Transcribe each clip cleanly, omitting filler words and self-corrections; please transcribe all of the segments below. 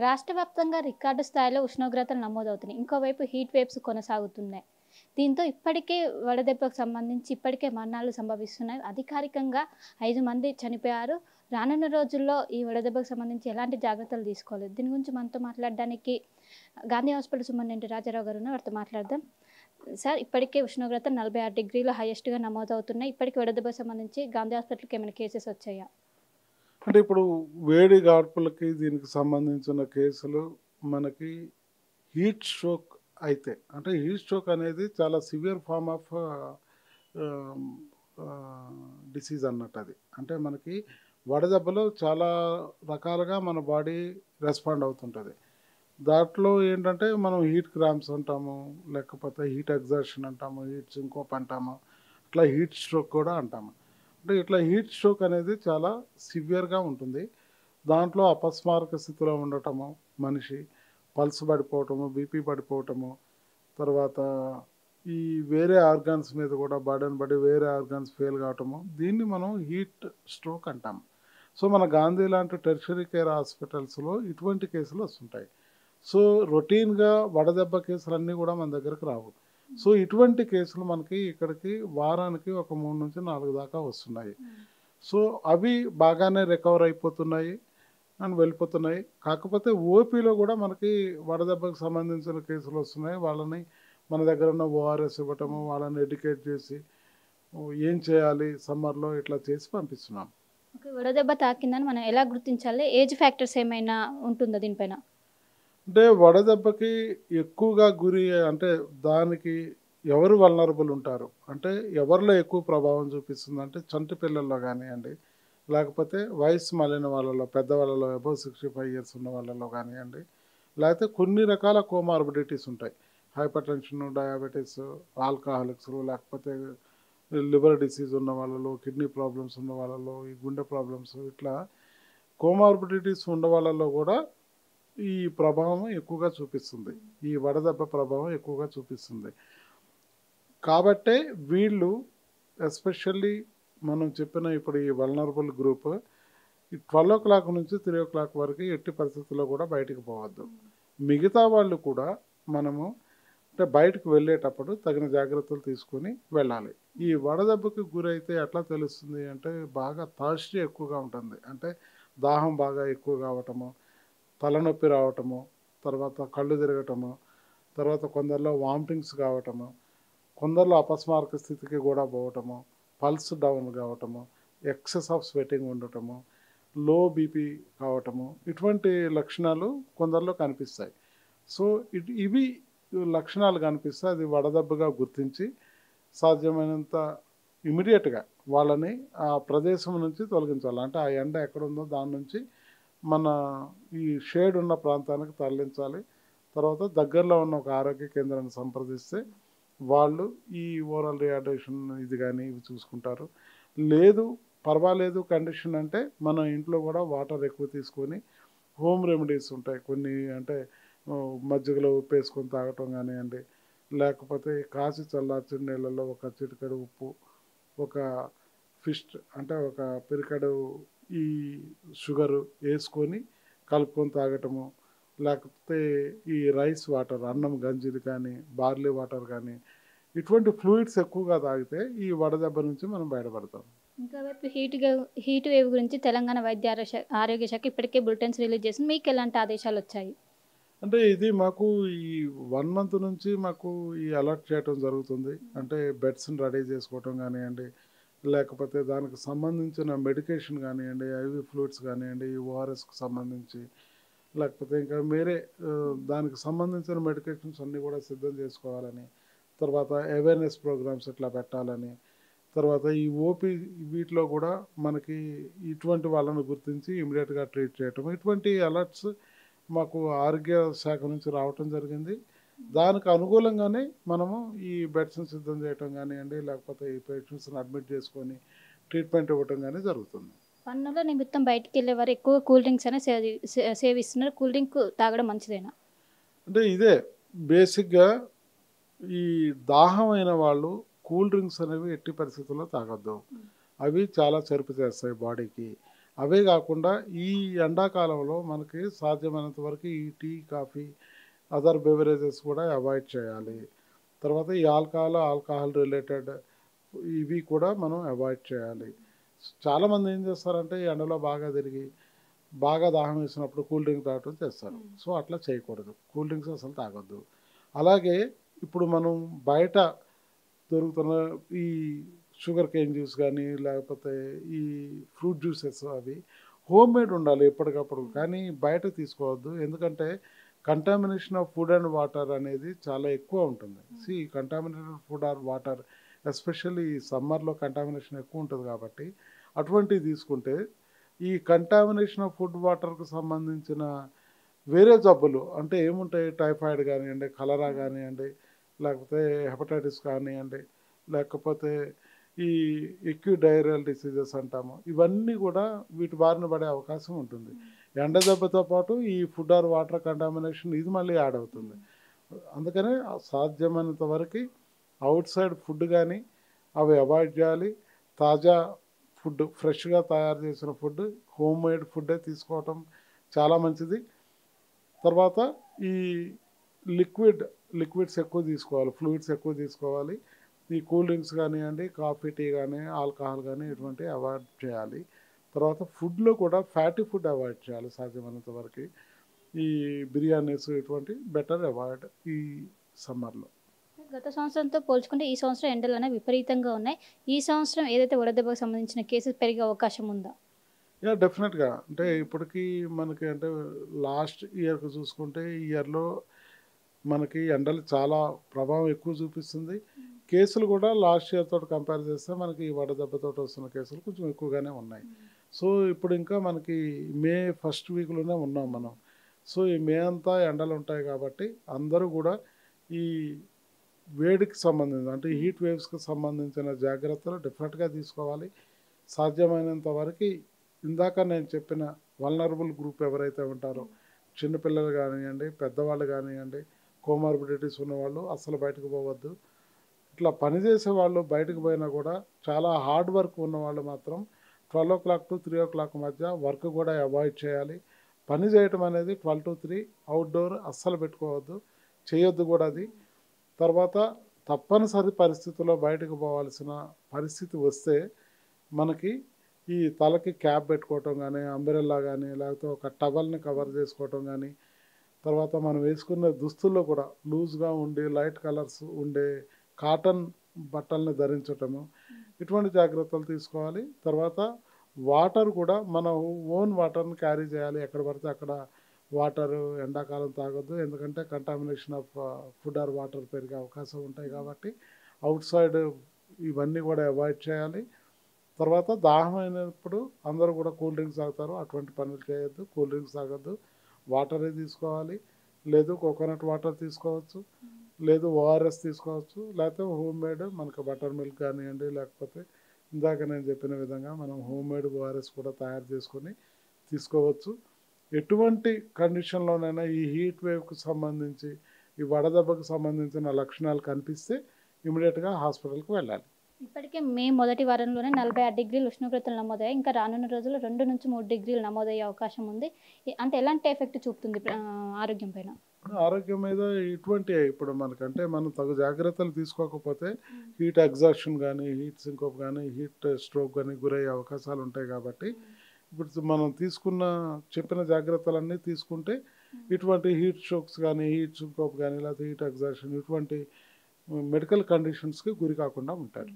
రాష్ట్ర వ్యాప్తంగా రికార్డు స్థాయిలో ఉష్ణోగ్రతలు నమోదవుతున్నాయి. ఇంకోవైపు హీట్ వేవ్స్ కొనసాగుతున్నాయి. దీంతో ఇప్పటికే వడదెబ్బకు సంబంధించి ఇప్పటికే మరణాలు సంభవిస్తున్నాయి. అధికారికంగా 5 మంది చనిపోయారు. రానున్న రోజుల్లో ఈ వడదెబ్బకు సంబంధించి ఎలాంటి జాగ్రత్తలు తీసుకోవాలి? దీని గురించి మనతో మాట్లాడడానికి గాంధీ హాస్పిటల్ సూపరింటెండెంట్ రాజారావు గారు ఉన్నారు. వారితో మాట్లాడదాం. సార్, ఇప్పటికే ఉష్ణోగ్రత 46 డిగ్రీల హైయెస్ట్‌గా నమోదవుతున్నాయి. ఇప్పటికి వడదెబ్బకు సంబంధించి గాంధీ హాస్పిటల్‌కి ఏమైనా కేసెస్ వచ్చాయా? అంటే ఇప్పుడు వేడి గాడ్పులకి దీనికి సంబంధించిన కేసులు మనకి హీట్ స్ట్రోక్ అయితే, అంటే హీట్ స్ట్రోక్ అనేది చాలా సివియర్ ఫార్మ్ ఆఫ్ డిసీజ్ అన్నట్టు. అది అంటే మనకి వడదెబ్బలో చాలా రకాలుగా మన బాడీ రెస్పాండ్ అవుతుంటుంది. దాంట్లో ఏంటంటే మనం హీట్ క్రాంప్స్ అంటాము, లేకపోతే హీట్ ఎగ్జార్షన్ అంటాము, హీట్ సింకోప్ అంటాము, అట్లా హీట్ స్ట్రోక్ కూడా అంటాము. అంటే ఇట్లా హీట్ స్ట్రోక్ అనేది చాలా సివియర్గా ఉంటుంది. దాంట్లో అపస్మారక స్థితిలో ఉండటము, మనిషి పల్స్ పడిపోవటము, బీపీ పడిపోవటము, తర్వాత ఈ వేరే ఆర్గాన్స్ మీద కూడా బర్డెన్ పడి వేరే ఆర్గాన్స్ ఫెయిల్ కావటము, దీన్ని మనం హీట్ స్ట్రోక్ అంటాము. సో మన గాంధీ లాంటి టెర్షరీ కేర్ హాస్పిటల్స్లో ఇటువంటి కేసులు వస్తుంటాయి. సో రొటీన్గా వడదెబ్బ కేసులన్నీ కూడా మన దగ్గరకు రావు. సో ఇటువంటి కేసులు మనకి ఇక్కడికి వారానికి ఒక 3 నుంచి 4 దాకా వస్తున్నాయి. సో అవి బాగానే రికవర్ అయిపోతున్నాయి అని వెళ్ళిపోతున్నాయి. కాకపోతే ఓపీలో కూడా మనకి వడదెబ్బకు సంబంధించిన కేసులు వస్తున్నాయి. వాళ్ళని మన దగ్గర ఉన్న ఓఆర్ఎస్ ఇవ్వటము, వాళ్ళని ఎడ్యుకేట్ చేసి ఏం చేయాలి సమ్మర్లో ఇట్లా చేసి పంపిస్తున్నాం. ఓకే. వడదెబ్బ తాకిందని మనం ఎలా గుర్తించాలి? ఏజ్ ఫ్యాక్టర్స్ ఏమైనా ఉంటుందా దీనిపైన? అంటే వడదెబ్బకి ఎక్కువగా గురి అంటే దానికి ఎవరు వల్నరబుల్ ఉంటారు అంటే ఎవరిలో ఎక్కువ ప్రభావం చూపిస్తుంది అంటే చంటి పిల్లల్లో కానివ్వండి, లేకపోతే వయసు మళ్ళిన వాళ్ళలో, పెద్దవాళ్ళలో, అబౌవ్ 65 ఇయర్స్ ఉన్న వాళ్ళలో కానివ్వండి, లేకపోతే కొన్ని రకాల కోమార్బిడిటీస్ ఉంటాయి. హైపర్ టెన్షన్, డయాబెటీస్, ఆల్కహాలిక్స్, లేకపోతే లివర్ డిసీజ్ ఉన్న వాళ్ళలో, కిడ్నీ ప్రాబ్లమ్స్ ఉన్న వాళ్ళలో, ఈ గుండె ప్రాబ్లమ్స్, ఇట్లా కోమార్బిడిటీస్ ఉన్న వాళ్ళలో కూడా ఈ ప్రభావం ఎక్కువగా చూపిస్తుంది. ఈ వడదెబ్బ ప్రభావం ఎక్కువగా చూపిస్తుంది. కాబట్టే వీళ్ళు ఎస్పెషల్లీ మనం చెప్పిన ఇప్పుడు ఈ వల్నరబుల్ గ్రూప్ ఈ 12 o'clock నుంచి 3 o'clock వరకు ఎట్టి పరిస్థితుల్లో కూడా బయటికి పోవద్దు. మిగతా వాళ్ళు కూడా మనము అంటే బయటకు వెళ్ళేటప్పుడు తగిన జాగ్రత్తలు తీసుకొని వెళ్ళాలి. ఈ వడదెబ్బకి గురైతే ఎట్లా తెలుస్తుంది అంటే బాగా థర్స్టీ ఎక్కువగా ఉంటుంది. అంటే దాహం బాగా ఎక్కువ కావటము, తలనొప్పి రావటము, తర్వాత కళ్ళు తిరగటము, తర్వాత కొందరిలో వామిటింగ్స్ కావటము, కొందరిలో అపస్మారక స్థితికి కూడా పోవటము, పల్స్ డౌన్ కావటము, ఎక్సెస్ ఆఫ్ స్వెటింగ్ ఉండటము, లో బీపీ కావటము, ఇటువంటి లక్షణాలు కొందరిలో కనిపిస్తాయి. సో ఇవి లక్షణాలు కనిపిస్తే అది వడదెబ్బగా గుర్తించి సాధ్యమైనంత ఇమీడియట్గా వాళ్ళని ఆ ప్రదేశం నుంచి తొలగించాలి. అంటే ఆ ఎండ ఎక్కడుందో దాని నుంచి మన ఈ షేడ్ ఉన్న ప్రాంతానికి తరలించాలి. తర్వాత దగ్గరలో ఉన్న ఒక ఆరోగ్య కేంద్రాన్ని సంప్రదిస్తే వాళ్ళు ఈ ఓరల్ రిహాైడ్రేషన్ ఇది కానీ ఇవి చూసుకుంటారు. లేదు పర్వాలేదు కండిషన్ అంటే మన ఇంట్లో కూడా వాటర్ ఎక్కువ తీసుకొని హోమ్ రెమెడీస్ ఉంటాయి కొన్ని. అంటే మజ్జిగలో ఉప్పు వేసుకొని తాగటం కానివ్వండి, లేకపోతే కాచి చల్లార్చిన నీళ్ళల్లో ఒక చిటికెడు ఉప్పు, ఒక ఫిస్ట్ అంటే ఒక పిరికెడు ఈ షుగరు వేసుకొని కలుపుకొని తాగటము, లేకపోతే ఈ రైస్ వాటర్, అన్నం గంజిది కానీ, బార్లీ వాటర్ కానీ, ఇటువంటి ఫ్లూయిడ్స్ ఎక్కువగా తాగితే ఈ వడదెబ్బ నుంచి మనం బయటపడతాం. ఇంకోవైపు హీట్ వేవ్ గురించి తెలంగాణ వైద్య ఆరోగ్య శాఖ ఇప్పటికే బులెటిన్స్ రిలీజ్ చేసింది. మీకు ఎలాంటి ఆదేశాలు వచ్చాయి? అంటే ఇది మాకు ఈ 1 month నుంచి మాకు ఈ అలర్ట్ చేయటం జరుగుతుంది. అంటే బెడ్స్ని రెడీ చేసుకోవటం కానివ్వండి, లేకపోతే దానికి సంబంధించిన మెడికేషన్ కానివ్వండి, ఐవి ఫ్లూయిడ్స్ కానివ్వండి, ఈ ఓఆర్ఎస్కి సంబంధించి, లేకపోతే ఇంకా వేరే దానికి సంబంధించిన మెడికేషన్స్ అన్నీ కూడా సిద్ధం చేసుకోవాలని, తర్వాత అవేర్నెస్ ప్రోగ్రామ్స్ ఇట్లా పెట్టాలని, తర్వాత ఈ ఓపీ వీటిలో కూడా మనకి ఇటువంటి వాళ్ళను గుర్తించి ఇమీడియట్గా ట్రీట్ చేయటం, ఇటువంటి అలర్ట్స్ మాకు ఆరోగ్య శాఖ నుంచి రావటం జరిగింది. దానికి అనుకూలంగానే మనము ఈ బెడ్స్ని సిద్ధం చేయటం కానివ్వండి, లేకపోతే ఈ పేషెంట్స్ని అడ్మిట్ చేసుకొని ట్రీట్మెంట్ ఇవ్వటం కానీ జరుగుతుంది. పన్నుల నిమిత్తం బయటికి వెళ్ళేవారు ఎక్కువ కూల్ డ్రింక్స్ అనే సేవిస్తున్నారు. కూల్ డ్రింక్ తాగడం మంచిదేనా? అంటే ఇదే బేసిక్గా ఈ దాహం అయిన వాళ్ళు కూల్ డ్రింక్స్ అనేవి ఎట్టి పరిస్థితుల్లో తాగొద్దు. అవి చాలా చెరుపు చేస్తాయి బాడీకి. అవే కాకుండా ఈ ఎండాకాలంలో మనకి సాధ్యమైనంత వరకు ఈ టీ, కాఫీ, అదర్ బెవరేజెస్ కూడా అవాయిడ్ చేయాలి. తర్వాత ఈ ఆల్కహాల్ రిలేటెడ్ ఇవి కూడా మనం అవాయిడ్ చేయాలి. చాలామంది ఏం చేస్తారంటే ఈ ఎండలో బాగా తిరిగి బాగా దాహం వేసినప్పుడు కూల్ డ్రింక్ తాగటం చేస్తారు. సో అట్లా చేయకూడదు. కూల్ డ్రింక్స్ అసలు తాగొద్దు. అలాగే ఇప్పుడు మనం బయట దొరుకుతున్న ఈ షుగర్ కేన్ జ్యూస్ కానీ లేకపోతే ఈ ఫ్రూట్ జ్యూసెస్ అవి హోమ్ మేడ్ ఉండాలి ఎప్పటికప్పుడు. కానీ బయట తీసుకోవద్దు. ఎందుకంటే contamination of food and water అనేది చాలా ఎక్కువ ఉంటుంది. Contaminated food or water especially సమ్మర్లో కంటామినేషన్ ఎక్కువ ఉంటుంది కాబట్టి అటువంటివి తీసుకుంటే ఈ కంటామినేషన్ ఆఫ్ ఫుడ్ వాటర్కు సంబంధించిన వేరే జబ్బులు అంటే ఏముంటాయి, టైఫాయిడ్ కానివ్వండి, కలరా కానివ్వండి, లేకపోతే హెపటైటిస్ కానివ్వండి, లేకపోతే ఈ ఎక్యూట్ డయేరియల్ డిసీజెస్ అంటాము, ఇవన్నీ కూడా వీటి బారిన పడే అవకాశం ఉంటుంది. ఎండ దెబ్బతో పాటు ఈ ఫుడ్ ఆర్ వాటర్ కంటామినేషన్ ఇది మళ్ళీ యాడ్ అవుతుంది. అందుకనే సాధ్యమైనంత వరకు అవుట్ సైడ్ ఫుడ్ కానీ అవి అవాయిడ్ చేయాలి. తాజా ఫుడ్, ఫ్రెష్గా తయారు చేసిన ఫుడ్, హోమ్ మేడ్ ఫుడ్డే తీసుకోవటం చాలా మంచిది. తర్వాత ఈ లిక్విడ్స్ ఎక్కువ తీసుకోవాలి, ఫ్లూయిడ్స్ ఎక్కువ తీసుకోవాలి. ఈ కూల్ డ్రింక్స్ కానివ్వండి, కాఫీ, టీ కానీ, ఆల్కహాల్ కానీ ఇటువంటివి అవాయిడ్ చేయాలి. తర్వాత ఫుడ్లో కూడా ఫ్యాటీ ఫుడ్ అవాయిడ్ చేయాలి సాధ్యమైనంత వరకు. ఈ బిర్యానీస్ ఇటువంటి బెటర్ అవాయిడ్ ఈ సమ్మర్లో. గత సంవత్సరంతో పోల్చుకుంటే ఈ సంవత్సరం ఎండలు అనేవి విపరీతంగా ఉన్నాయి. ఈ సంవత్సరం ఏదైతే వడదెబ్బకు సంబంధించిన కేసెస్ పెరిగే అవకాశం ఉందా? డెఫినెట్గా. అంటే ఇప్పటికీ మనకి అంటే లాస్ట్ ఇయర్కి చూసుకుంటే ఈ ఇయర్లో మనకి ఎండలు చాలా ప్రభావం ఎక్కువ చూపిస్తుంది. కేసులు కూడా లాస్ట్ ఇయర్ తోటి కంపేర్ చేస్తే మనకి ఈ వడదెబ్బతో వస్తున్న కేసులు కొంచెం ఎక్కువగానే ఉన్నాయి. సో ఇప్పుడు ఇంకా మనకి మే ఫస్ట్ వీక్లోనే ఉన్నాం మనం. సో ఈ మే అంతా ఎండలు ఉంటాయి కాబట్టి అందరూ కూడా ఈ వేడికి సంబంధించిన అంటే హీట్ వేవ్స్కి సంబంధించిన జాగ్రత్తలు డెఫినెట్గా తీసుకోవాలి. సాధ్యమైనంత వరకు ఇందాక నేను చెప్పిన వల్నరబుల్ గ్రూప్ ఎవరైతే ఉంటారో, చిన్నపిల్లలు కానివ్వండి, పెద్దవాళ్ళు కానివ్వండి, కోమార్బిడిటీస్ ఉన్నవాళ్ళు అస్సలు బయటకు పోవద్దు. ఇట్లా పనిచేసే వాళ్ళు బయటకు పోయినా కూడా చాలా హార్డ్ వర్క్ ఉన్నవాళ్ళు మాత్రం 12 o'clock to 3 o'clock మధ్య వర్క్ కూడా అవాయిడ్ చేయాలి. పని చేయటం అనేది 12 to 3 అవుట్డోర్ అస్సలు పెట్టుకోవద్దు, చేయొద్దు కూడా అది. తర్వాత తప్పనిసరి పరిస్థితుల్లో బయటకు పోవాల్సిన పరిస్థితి వస్తే మనకి ఈ తలకి క్యాప్ పెట్టుకోవటం కానీ, అంబ్రెల్లా కానీ, లేకపోతే ఒక టవల్ని కవర్ చేసుకోవటం కానీ, తర్వాత మనం వేసుకున్న దుస్తుల్లో కూడా లూజ్గా ఉండి లైట్ కలర్స్ ఉండే కాటన్ బట్టల్ని ధరించటము, ఇటువంటి జాగ్రత్తలు తీసుకోవాలి. తర్వాత వాటర్ కూడా మన ఓన్ వాటర్ని క్యారీ చేయాలి. ఎక్కడ పడితే అక్కడ వాటర్ ఎండాకాలం తాగొద్దు. ఎందుకంటే contamination of food or water పెరిగే అవకాశం ఉంటాయి కాబట్టి అవుట్ సైడ్ ఇవన్నీ కూడా అవాయిడ్ చేయాలి. తర్వాత దాహం అయినప్పుడు అందరూ కూడా కూల్ డ్రింక్స్ తాగుతారు, అటువంటి పనులు చేయొద్దు. కూల్ డ్రింక్స్ తాగొద్దు, వాటరే తీసుకోవాలి. లేదు కోకోనట్ వాటర్ తీసుకోవచ్చు, లేదు ఓఆర్ఎస్ తీసుకోవచ్చు, లేకపోతే హోమ్ మేడ్ మనకు బటర్ మిల్క్ కానివ్వండి, లేకపోతే ఇందాక నేను చెప్పిన విధంగా మనం హోమ్ మేడ్ ఓఆర్ఎస్ కూడా తయారు చేసుకొని తీసుకోవచ్చు. ఎటువంటి కండిషన్లోనైనా ఈ హీట్ వేవ్కి సంబంధించి ఈ వడదెబ్బకు సంబంధించిన లక్షణాలు కనిపిస్తే ఇమీడియట్గా హాస్పిటల్కి వెళ్ళాలి. ఇప్పటికే మే మొదటి వారంలోనే 46 డిగ్రీలు ఉష్ణోగ్రతలు నమోదయ్యాయి. ఇంకా రానున్న రోజుల్లో 2 నుంచి 3 డిగ్రీలు నమోదయ్యే అవకాశం ఉంది. అంటే ఎలాంటి ఎఫెక్ట్ చూపుతుంది ఆరోగ్యం పైన? ఆరోగ్యం మీద ఇటువంటి ఇప్పుడు మనకంటే మనం తగు జాగ్రత్తలు తీసుకోకపోతే హీట్ ఎగ్జాషన్ కానీ, హీట్ సింకోప్ కానీ, హీట్ స్ట్రోక్ కానీ గురయ్యే అవకాశాలు ఉంటాయి. కాబట్టి ఇప్పుడు మనం చెప్పిన జాగ్రత్తలన్నీ తీసుకుంటే ఇటువంటి హీట్ స్ట్రోక్స్ కానీ, హీట్ సింకోప్ కానీ, లేకపోతే హీట్ ఎగ్జాషన్ ఇటువంటి మెడికల్ కండిషన్స్కి గురి కాకుండా ఉంటారు.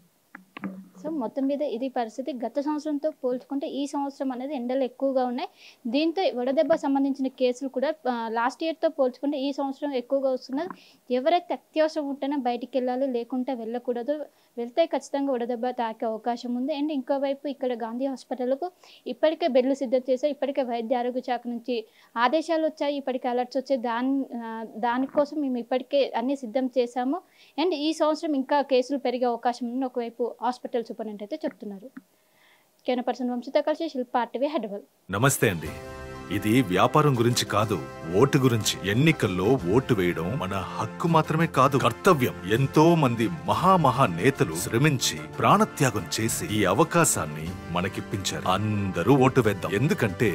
సో మొత్తం మీద ఇది పరిస్థితి. గత సంవత్సరంతో పోల్చుకుంటే ఈ సంవత్సరం అనేది ఎండలు ఎక్కువగా ఉన్నాయి. దీంతో వడదెబ్బ సంబంధించిన కేసులు కూడా లాస్ట్ ఇయర్తో పోల్చుకుంటే ఈ సంవత్సరం ఎక్కువగా వస్తున్నది. ఎవరైతే అత్యవసరం ఉంటేనే బయటికి వెళ్ళాలి, లేకుంటే వెళ్ళకూడదు. వెళ్తే ఖచ్చితంగా వడదెబ్బ తాకే అవకాశం ఉంది. అండ్ ఇంకోవైపు ఇక్కడ గాంధీ హాస్పిటల్కు ఇప్పటికే బెడ్లు సిద్ధం చేశారు. ఇప్పటికే వైద్య ఆరోగ్య శాఖ నుంచి ఆదేశాలు వచ్చాయి, ఇప్పటికే అలర్ట్స్ వచ్చాయి. దానికోసం మేము ఇప్పటికే అన్నీ సిద్ధం చేశాము. అండ్ ఈ సంవత్సరం ఇంకా కేసులు పెరిగే అవకాశం ఉంది ఒకవైపు హాస్పిటల్ సూపరింటెండెంట్ అయితే చెప్తున్నారు. కెమెరా పర్సన్ వంశీతో కలిసి శిల్పా RTV హైదరాబాద్. నమస్తే అండి. ఇది వ్యాపారం గురించి కాదు, ఓటు గురించి. ఎన్నికల్లో ఓటు వేయడం మన హక్కు మాత్రమే కాదు, కర్తవ్యం. ఎంతో మంది మహా నేతలు శ్రమించి ప్రాణత్యాగం చేసి ఈ అవకాశాన్ని మనకిప్పించారు. అందరూ ఓటు వేద్దాం. ఎందుకంటే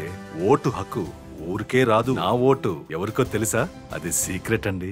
ఓటు హక్కు ఊరికే రాదు. నా ఓటు ఎవరికో తెలుసా? అది సీక్రెట్ అండి.